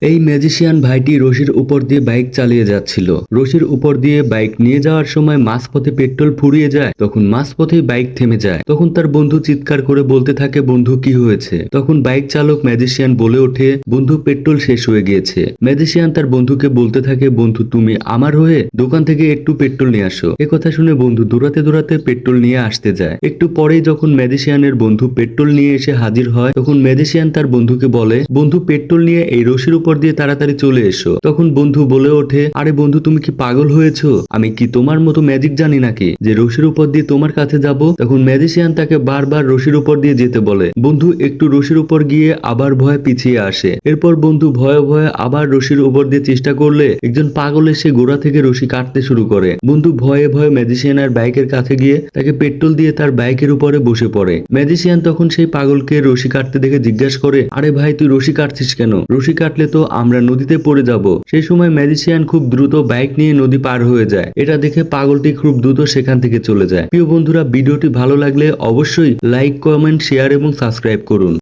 এই ম্যাজিশিয়ান ভাইটি রশির উপর দিয়ে বাইক চালিয়ে যাচ্ছিল। রশির উপর দিয়ে বাইক নিয়ে যাওয়ার সময় মাঝপথে পেট্রোল ফুরিয়ে যায়। তখন মাঝপথেই বাইক থেমে যায়। তখন তার বন্ধু চিৎকার করে বলতে থাকে, বন্ধু কি হয়েছে? তখন বাইক চালক ম্যাজিশিয়ান বলে ওঠে, বন্ধু পেট্রোল শেষ হয়ে গিয়েছে। ম্যাজিশিয়ান তার বন্ধুকে বলতে থাকে, বন্ধু তুমি আমার হয়ে দোকান থেকে একটু পেট্রোল নিয়ে আসো। কথা শুনে বন্ধু দৌড়াতে দৌড়াতে পেট্রোল নিয়ে আসতে যায়। একটু পরেই যখন ম্যাজিশিয়ানের বন্ধু পেট্রোল নিয়ে এসে হাজির হয়, তখন ম্যাজিশিয়ান তার বন্ধুকে বলে, বন্ধু পেট্রোল নিয়ে এই রশির উপর দিয়ে তাড়াতাড়ি চলে এসো। তখন বন্ধু বলে ওঠে, আরে বন্ধু তুমি কি পাগল হয়েছো? আমি কি তোমার মতো ম্যাজিক জানি নাকি যে রশির উপর দিয়ে তোমার কাছে যাব? তখন ম্যাজিশিয়ান তাকে বারবার রশির উপর দিয়ে যেতে বলে। বন্ধু একটু রশির উপর গিয়ে আবার ভয়ে পিছিয়ে আসে। এরপর বন্ধু ভয়ে ভয়ে আবার রশির উপর দিয়ে চেষ্টা করলে একজন পাগল এসে গোড়া থেকে রশি কাটতে শুরু করে। বন্ধু ভয়ে ভয়ে ম্যাজিশিয়ানের বাইকের কাছে গিয়ে তাকে পেট্রোল দিয়ে তার বাইকের উপরে বসে পড়ে। ম্যাজিশিয়ান তখন সেই পাগলকে রশি কাটতে দেখে জিজ্ঞাসা করে, আরে ভাই তুই রশি কাটছিস কেন? রশি কাটলে তো আমরা নদীতে পড়ে যাব। সেই সময় ম্যাজিশিয়ান খুব দ্রুত বাইক নিয়ে নদী পার হয়ে যায়। এটা দেখে পাগলটি খুব দ্রুত সেখান থেকে চলে যায়। প্রিয় বন্ধুরা, ভিডিওটি ভালো লাগলে অবশ্যই লাইক, কমেন্ট, শেয়ার এবং সাবস্ক্রাইব করুন।